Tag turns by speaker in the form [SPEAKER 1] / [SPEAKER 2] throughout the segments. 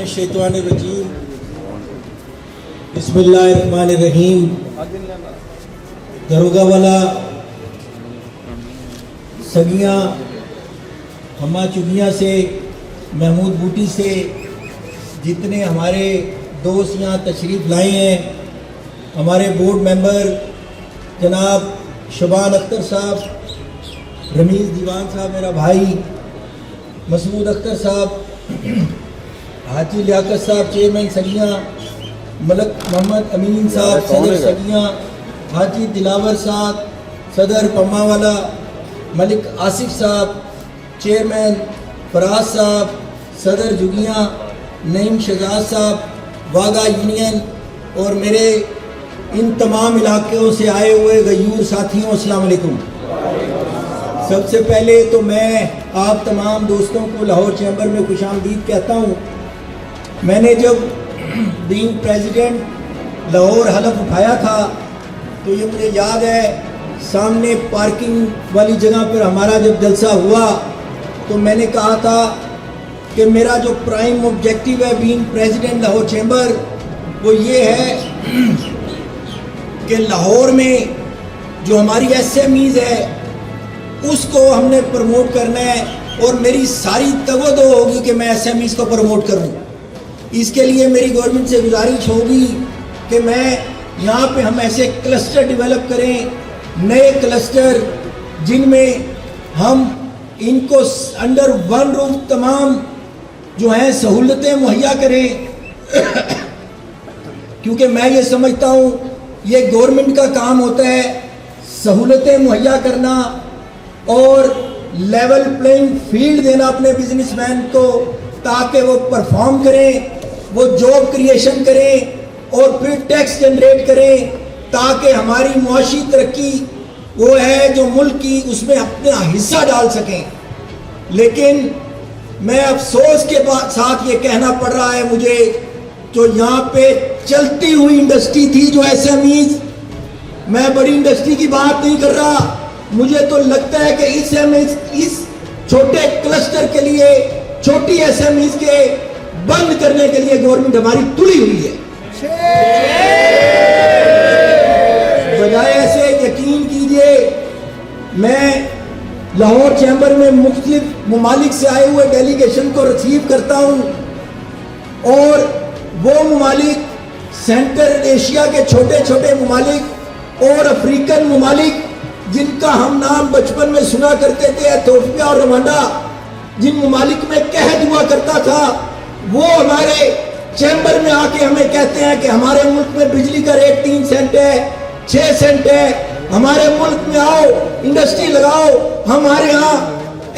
[SPEAKER 1] मिनश्शैतानिर्रजीम बिस्मिल्लाहिर्रहमानिर्रहीम। दरोगा वाला सगियाँ हमा चुगियाँ से महमूद बूटी से जितने हमारे दोस्त यहाँ तशरीफ़ लाए हैं, हमारे बोर्ड मेंबर जनाब शबान अख्तर साहब, रमीज़ दीवान साहब मेरा भाई, मसूद अख्तर साहब, हाजी लियाकत साहब चेयरमैन सगियाँ, मलक मोहम्मद अमीन साहब सदर सगियाँ, हाजी दिलावर साहब सदर पम्मावाला, मलिक आसिफ साहब चेयरमैन, फराज साहब सदर जुगियाँ, नईम शहजाद साहब वागा यूनियन और मेरे इन तमाम इलाक़ों से आए हुए गयूर साथियों, अस्सलाम वालेकुम। सबसे पहले तो मैं आप तमाम दोस्तों को लाहौर चैम्बर में खुशामदीद कहता हूँ। मैंने जब बीइंग प्रेसिडेंट लाहौर हलफ उठाया था तो ये मुझे याद है, सामने पार्किंग वाली जगह पर हमारा जब जलसा हुआ तो मैंने कहा था कि मेरा जो प्राइम ऑब्जेक्टिव है बीइंग प्रेसिडेंट लाहौर चैम्बर वो ये है कि लाहौर में जो हमारी एसएमईज है उसको हमने प्रमोट करना है और मेरी सारी तवज्जो होगी कि मैं एसएमईज को प्रमोट करूं। इसके लिए मेरी गवर्नमेंट से गुजारिश होगी कि मैं यहाँ पे हम ऐसे क्लस्टर डेवलप करें, नए क्लस्टर जिनमें हम इनको अंडर वन रूफ तमाम जो हैं सहूलतें मुहैया करें क्योंकि मैं ये समझता हूँ ये गवर्नमेंट का काम होता है सहूलतें मुहैया करना और लेवल प्लेइंग फील्ड देना अपने बिजनेसमैन को ताकि वो परफॉर्म करें, वो जॉब क्रिएशन करें और फिर टैक्स जनरेट करें ताकि हमारी मुआशी तरक्की वो है जो मुल्क की उसमें अपना हिस्सा डाल सकें। लेकिन मैं अफसोस के साथ ये कहना पड़ रहा है मुझे, जो यहाँ पे चलती हुई इंडस्ट्री थी जो एसएमईज, मैं बड़ी इंडस्ट्री की बात नहीं कर रहा, मुझे तो लगता है कि इस छोटे क्लस्टर के लिए, छोटी एसएमईज के बंद करने के लिए गवर्नमेंट हमारी तुली हुई है। बजाय ऐसे यकीन कीजिए, मैं लाहौर चैम्बर में मुख्तलिफ ममालिक से आए हुए डेलीगेशन को रिसीव करता हूँ और वो ममालिक सेंट्रल एशिया के छोटे छोटे ममालिक और अफ्रीकन ममालिक जिनका हम नाम बचपन में सुना करते थे, एथियोपिया और रवांडा, जिन ममालिक में कहत हुआ करता था, वो हमारे चैम्बर में आके हमें कहते हैं कि हमारे मुल्क में बिजली का रेट 3 सेंट है, 6 सेंट है, हमारे मुल्क में आओ, इंडस्ट्री लगाओ। हमारे यहाँ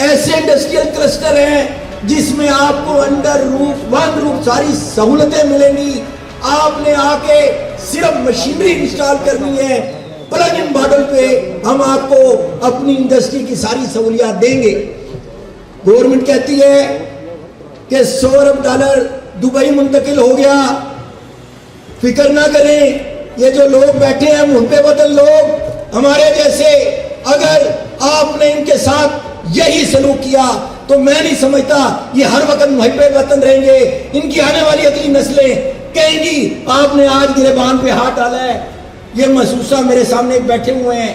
[SPEAKER 1] ऐसे इंडस्ट्रियल क्लस्टर हैं जिसमें आपको अंडर रूफ वन रूफ सारी सहूलतें मिलेंगी। आपने आके सिर्फ मशीनरी इंस्टॉल करनी है, प्लग इन मॉडल पे हम आपको अपनी इंडस्ट्री की सारी सहूलियात देंगे। गवर्नमेंट कहती है कि $100 अरब दुबई मुंतकिल हो गया, फिक्र ना करें, ये जो लोग बैठे हैं मुहब्बे बदल लोग हमारे जैसे, अगर आपने इनके साथ यही सलूक किया तो मैं नहीं समझता ये हर वक्त मुहब्बे वतन रहेंगे। इनकी आने वाली अगली नस्लें कहेंगी आपने आज गिरबान पे हाथ डाला है। ये महसूसा मेरे सामने बैठे हुए हैं,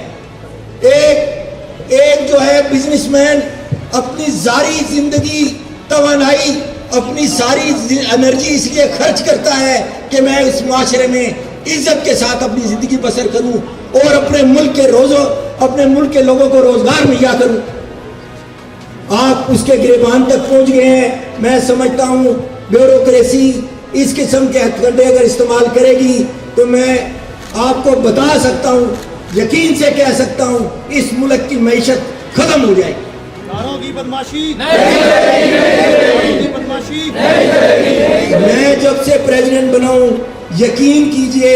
[SPEAKER 1] एक जो है बिजनेसमैन अपनी सारी जिंदगी तवानाई, अपनी सारी एनर्जी इसलिए खर्च करता है कि मैं इस माशरे में इज्जत के साथ अपनी जिंदगी बसर करूं और अपने मुल्क के लोगों को रोजगार मुहैया करूं। आप उसके गिरबान तक पहुंच गए हैं। मैं समझता हूं ब्यूरोक्रेसी इस किस्म के हथकंडे अगर इस्तेमाल करेगी तो मैं आपको बता सकता हूं, यकीन से कह सकता हूं, इस मुल्क की मईशत खत्म हो जाएगी। मैं जब से प्रेसिडेंट बना हूं, यकीन कीजिए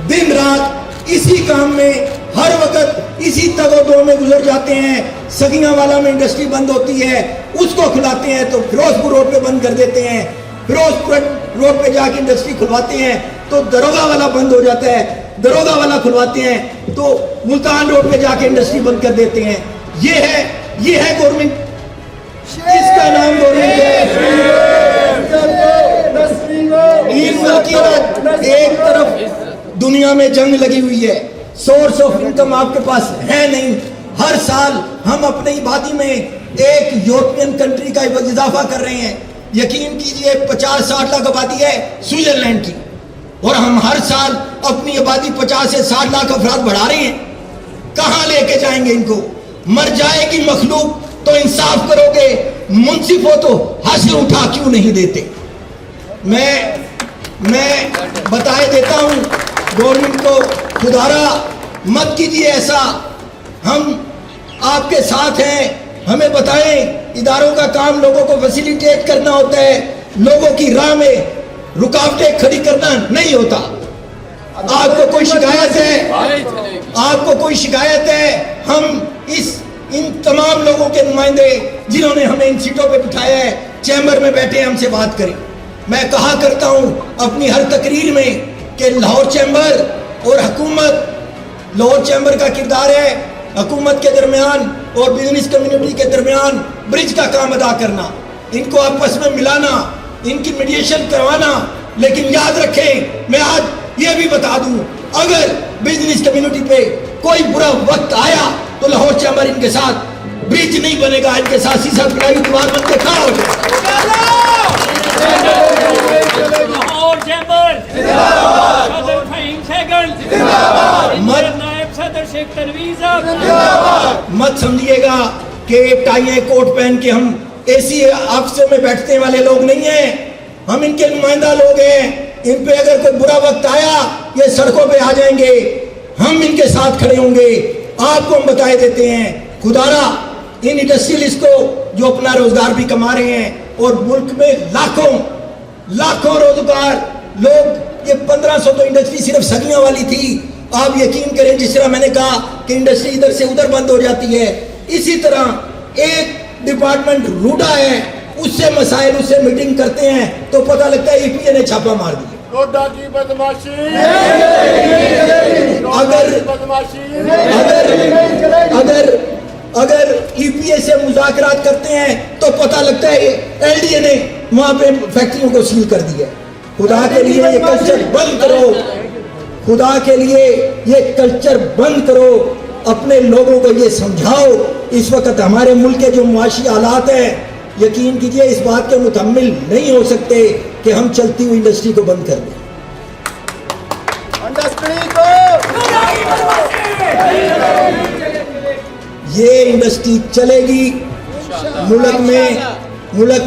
[SPEAKER 1] दिन रात इसी काम में, हर वक्त इसी तगोदो में गुजर जाते हैं। सगियां वाला में इंडस्ट्री बंद होती है, उसको खुलाते हैं तो फिरोजपुर रोड पे बंद कर देते हैं, फिरोजपुर रोड पे जाके इंडस्ट्री खुलवाते हैं तो दरोगा वाला बंद हो जाता है, दरोगा वाला खुलवाते हैं तो मुल्तान रोड पे जाके इंडस्ट्री बंद कर देते हैं। ये है गवर्नमेंट, इसका नाम गवर्नमेंट है। इस मुल्क की एक तरफ दुनिया में जंग लगी हुई है, सोर्स ऑफ इनकम आपके पास है नहीं। हर साल हम अपनी आबादी में एक यूरोपियन कंट्री का इजाफा कर रहे हैं। यकीन कीजिए 50-60 लाख आबादी है स्विट्जरलैंड की, और हम हर साल अपनी आबादी 50 से 60 लाख अफराद बढ़ा रहे हैं। कहाँ लेके जाएंगे इनको? मर जाएगी मखलूक तो इंसाफ करोगे, मुंसिफ हो तो हासिल उठा क्यों नहीं देते? मैं बताए देता हूं गवर्नमेंट को, खुदारा मत कीजिए ऐसा। हम आपके साथ हैं, हमें बताएं। इदारों का काम लोगों को फैसिलिटेट करना होता है, लोगों की राह में रुकावटें खड़ी करना नहीं होता। आपको कोई शिकायत है? आपको कोई शिकायत है? हम इन तमाम लोगों के नुमाइंदे जिन्होंने हमें इन सीटों पे बिठाया है, चैम्बर में बैठे हमसे बात करें। मैं कहा करता हूं अपनी हर तकरीर में कि लाहौर चैम्बर और हुकूमत, लाहौर चैम्बर का किरदार है हुकूमत के दरमियान और बिजनेस कम्युनिटी के दरमियान ब्रिज का काम अदा करना, इनको आपस में मिलाना, इनकी मीडिएशन करवाना। लेकिन याद रखें, मैं आज ये भी बता दूं, अगर बिजनेस कम्युनिटी पे कोई बुरा वक्त आया तो लाहौर चैम्बर इनके साथ ब्रिज नहीं बनेगा, इनके साथ सीसा पिटाई दीवार बन के खड़ा हो जाएगा।
[SPEAKER 2] लाहौर चैम्बर जिंदाबाद, सदर फहीम सैगल जिंदाबाद, नायब सदर शेख तनवीर साहब जिंदाबाद।
[SPEAKER 1] मत समझिएगा कि टाई कोट पहन के हम एसी ऑफिसों में बैठने वाले लोग नहीं हैं, हम इनके नुमाइंदा लोग हैं। इन पे अगर कोई बुरा वक्त आया ये सड़कों पे आ जाएंगे, हम इनके साथ खड़े होंगे। आपको हम बताए देते हैं, खुदारा इन इंडस्ट्रियलिस्ट को जो अपना रोजगार भी कमा रहे हैं और मुल्क में लाखों रोजगार लोग, ये 1500 तो इंडस्ट्री सिर्फ सगियां वाली थी। आप यकीन करें, जिस तरह मैंने कहा कि इंडस्ट्री इधर से उधर बंद हो जाती है, इसी तरह एक डिपार्टमेंट रूडा है, उससे मसाइल, उससे मीटिंग करते हैं तो पता लगता है ईपीए ने छापा मार दिया।
[SPEAKER 3] गोड्डा की बदमाशी,
[SPEAKER 1] अगर ईपीए से मुज़ाकरात करते हैं तो पता लगता है एलडीए ने वहां पे फैक्ट्रियों को सील कर दिया। खुदा के लिए ये कल्चर बंद करो, खुदा के लिए ये कल्चर बंद करो, अपने लोगों को ये समझाओ। इस वक्त हमारे मुल्क के जो मुआशी हालात हैं, यकीन कीजिए इस बात के मुतम्मिल नहीं हो सकते कि हम चलती हुई इंडस्ट्री को बंद कर दें। ये इंडस्ट्री चलेगी, मुल्क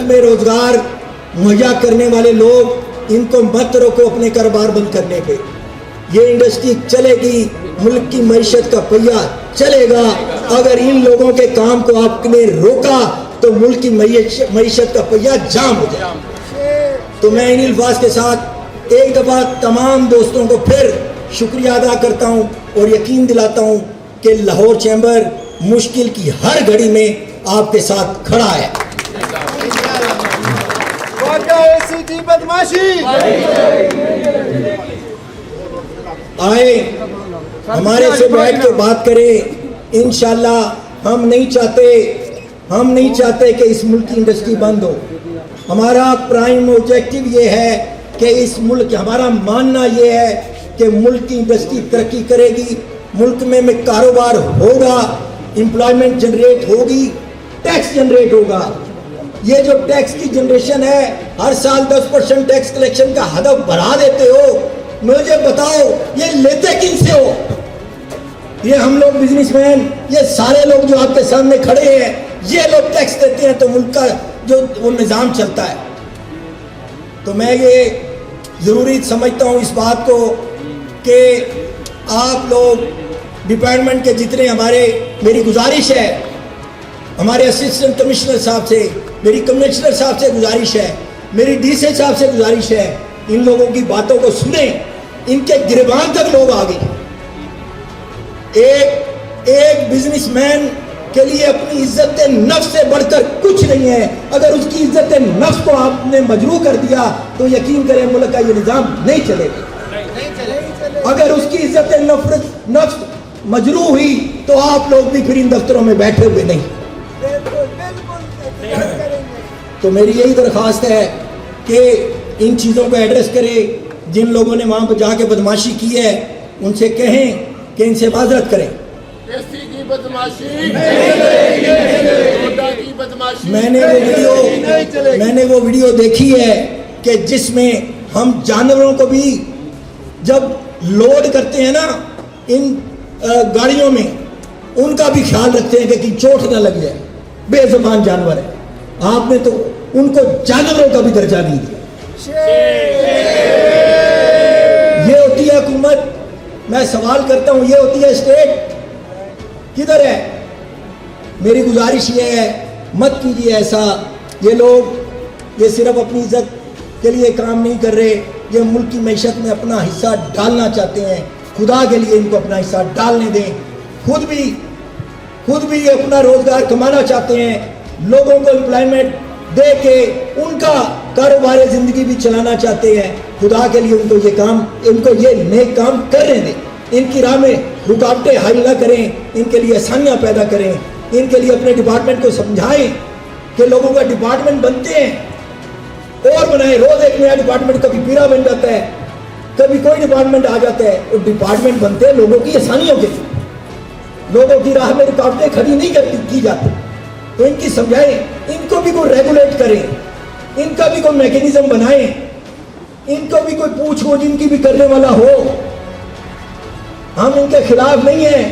[SPEAKER 1] में रोजगार मुहैया करने वाले लोग, इनको मत रोको अपने कारोबार बंद करने पे। ये इंडस्ट्री चलेगी, मुल्क की मईशत का पहिया चलेगा। अगर इन लोगों के काम को आपने रोका तो मुल्क की मईशत का पहिया जाम हो जाए। तो मैं इन अल्फाज के साथ एक दफा तमाम दोस्तों को फिर शुक्रिया अदा करता हूं और यकीन दिलाता हूं कि लाहौर चैम्बर मुश्किल की हर घड़ी में आपके साथ खड़ा है। आए हमारे से बैठ के बात करें। इंशाल्लाह हम नहीं चाहते कि इस मुल्क की इंडस्ट्री बंद हो। हमारा प्राइम ऑब्जेक्टिव ये है कि इस मुल्क, हमारा मानना ये है कि मुल्क की इंडस्ट्री तरक्की करेगी, मुल्क में कारोबार होगा, एम्प्लॉयमेंट जनरेट होगी, टैक्स जनरेट होगा। ये जो टैक्स की जनरेशन है, हर साल 10% टैक्स कलेक्शन का हदफ बढ़ा देते हो, मुझे बताओ ये लेते किन से हो? ये हम लोग बिजनेसमैन, ये सारे लोग जो आपके सामने खड़े हैं, ये लोग टैक्स देते हैं तो मुल्क का जो वो निज़ाम चलता है। तो मैं ये ज़रूरी समझता हूँ इस बात को कि आप लोग डिपार्टमेंट के जितने मेरी गुजारिश है, हमारे असिस्टेंट कमिश्नर साहब से, मेरी कमिश्नर साहब से गुजारिश है, मेरी डीसी साहब से गुजारिश है, इन लोगों की बातों को सुने, इनके गिरबान तक लोग आ गए। एक बिजनेसमैन के लिए अपनी इज्जत नफ्स से बढ़कर कुछ नहीं है। अगर उसकी इज्जत नफ्स को आपने मजरू कर दिया तो यकीन करें मुल्क का ये निज़ाम नहीं चलेगा। अगर उसकी इज्जत नफ्स मजरू हुई तो आप लोग भी फिर इन दफ्तरों में बैठे हुए नहीं। तो मेरी यही दरख्वास्त है कि इन चीज़ों को एड्रेस करे। जिन लोगों ने वहाँ पर जाके बदमाशी की है उनसे कहें कि इनसे माजरत करें।
[SPEAKER 3] एससी की बदमाशी, की बदमाशी
[SPEAKER 1] मैंने वो वीडियो देखी है कि जिसमें हम जानवरों को भी जब लोड करते हैं ना इन गाड़ियों में, उनका भी ख्याल रखते हैं कि कहीं चोट ना लग जाए। बेजुबान जानवर है, आपने तो उनको जानवरों का भी दर्जा नहीं दिया। ये होती है हुकूमत। मैं सवाल करता हूं, ये होती है स्टेट? किधर है? मेरी गुजारिश ये है, मत कीजिए ऐसा। ये लोग ये सिर्फ अपनी इज्जत के लिए काम नहीं कर रहे, ये मुल्क की मैशत में अपना हिस्सा डालना चाहते हैं। खुदा के लिए इनको अपना हिस्सा डालने दें। खुद भी ये अपना रोजगार कमाना चाहते हैं, लोगों को एम्प्लॉयमेंट दे के उनका कारोबार जिंदगी भी चलाना चाहते हैं। खुदा के लिए उनको ये नेक काम करने दें। इनकी राह में रुकावटें हाई ना करें, इनके लिए आसानियां पैदा करें। इनके लिए अपने डिपार्टमेंट को समझाएं कि लोगों का डिपार्टमेंट बनते हैं और बनाए। रोज एक नया डिपार्टमेंट, कभी पीरा बन जाता है, कभी कोई डिपार्टमेंट आ जाता है। और डिपार्टमेंट बनते हैं लोगों की आसानियों के लिए, लोगों की राह में रुकावटें खड़ी नहीं की जाती। तो इनकी समझाएं, इनको भी कोई रेगुलेट करें, इनका भी कोई मैकेनिज्म बनाएं, इनको भी कोई पूछ हो जिनकी भी करने वाला हो। हम इनके खिलाफ नहीं हैं,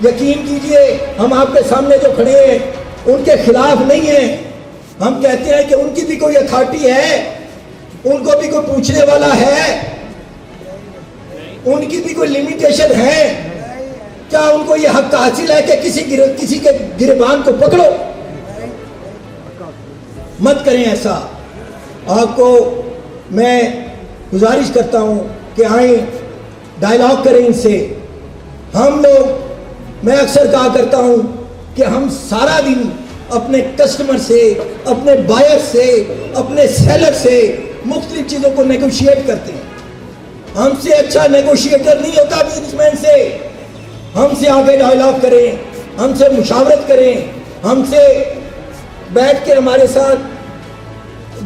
[SPEAKER 1] यकीन कीजिए। हम आपके सामने जो खड़े हैं उनके खिलाफ नहीं हैं। हम कहते हैं कि उनकी भी कोई अथॉरिटी है, उनको भी कोई पूछने वाला है, उनकी भी कोई लिमिटेशन है। क्या उनको ये हक हासिल है कि किसी के गिरबान को पकड़ो? मत करें ऐसा। आपको मैं गुजारिश करता हूं कि आए, डायलॉग करें इनसे। हम लोग, मैं अक्सर कहा करता हूं कि हम सारा दिन अपने कस्टमर से, अपने बायर से, अपने सेलर से मुख्तलिफ चीज़ों को नेगोशिएट करते हैं। हमसे अच्छा नेगोशिएटर नहीं होता बिजनेसमैन से। हमसे आगे डायलॉग करें, हमसे मुशावरत करें, हमसे बैठ के हमारे साथ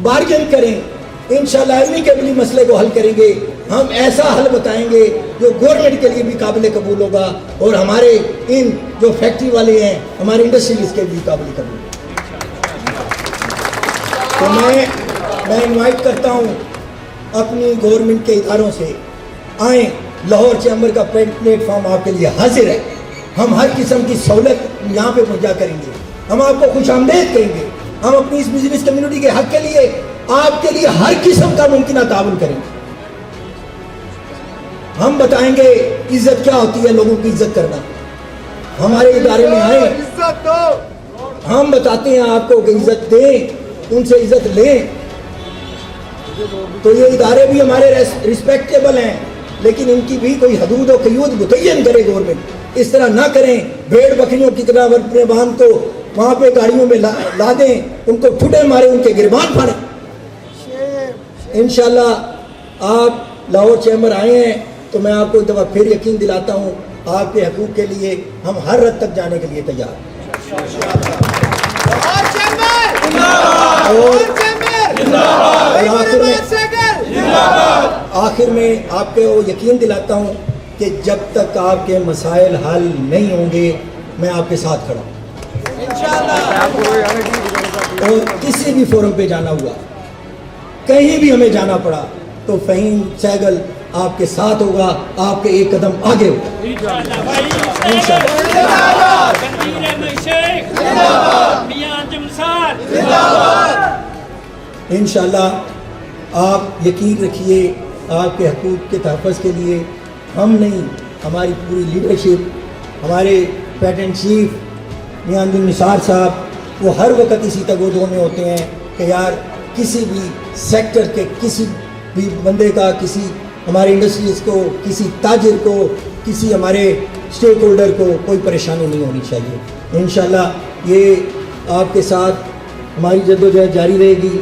[SPEAKER 1] बार्गेन करें। इंशाल्लाह एमिकेबली मसले को हल करेंगे। हम ऐसा हल बताएंगे जो गवर्नमेंट के लिए भी काबिल कबूल होगा और हमारे इन जो फैक्ट्री वाले हैं, हमारे इंडस्ट्रियलिस्ट के भी काबिल कबूल। तो मैं इनवाइट करता हूं अपनी गवर्नमेंट के इदारों से, आए। लाहौर चैम्बर का प्लेटफॉर्म आपके लिए हाजिर है। हम हर किस्म की सहूलत यहाँ पे मुहैया करेंगे। हम आपको खुशामदेद करेंगे। हम अपनी इस बिजनेस कम्युनिटी के हक के लिए आपके लिए हर किस्म का मुमकिन ताउन करेंगे। हम बताएंगे इज्जत क्या होती है, लोगों की इज्जत करना। हमारे इदारे में आए, हम बताते हैं आपको कि इज्जत दें, उनसे इज्जत लें। तो ये इदारे भी हमारे रिस्पेक्टेबल हैं, लेकिन इनकी भी कोई हदूद और क़यूद मुतय्यन करे गवर्नमेंट। इस तरह ना करें, भेड़ बकरियों की तरह अपने बांध को वहाँ पे गाड़ियों में ला दें, उनको ठुडे मारे, उनके गिरबान फाड़ें। इंशाल्लाह आप लाहौर चैम्बर आए हैं तो मैं आपको एक दफ़ा फिर यकीन दिलाता हूँ, आपके हकूक़ के लिए हम हर हद तक जाने के लिए तैयार हैं। आखिर में आपको यकीन दिलाता हूँ कि जब तक आपके मसाइल हल नहीं होंगे, मैं आपके साथ खड़ा हूँ। और किसी भी फोरम पे जाना हुआ, कहीं भी हमें जाना पड़ा, तो फ़हीम सहगल आपके साथ होगा, आपके एक कदम आगे होगा। इंशाल्लाह आप यकीन रखिए, आपके हकूक़ के तहफ़्फ़ुज़ के लिए हम नहीं, हमारी पूरी लीडरशिप, हमारे पेटेंट चीफ मियां निसार साहब, वो हर वक्त इसी तगोदों में होते हैं कि यार किसी भी सेक्टर के किसी भी बंदे का, किसी हमारे इंडस्ट्रीज को, किसी ताजिर को, किसी हमारे स्टेक होल्डर को कोई परेशानी नहीं होनी चाहिए। इंशाल्लाह ये आपके साथ हमारी जद्दोजहद जारी रहेगी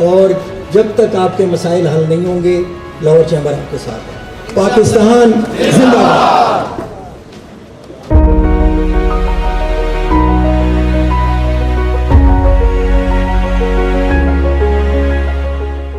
[SPEAKER 1] और जब तक आपके मसाइल हल नहीं होंगे, लाहौर चैम्बर आपके साथ है। पाकिस्तान जिंदाबाद।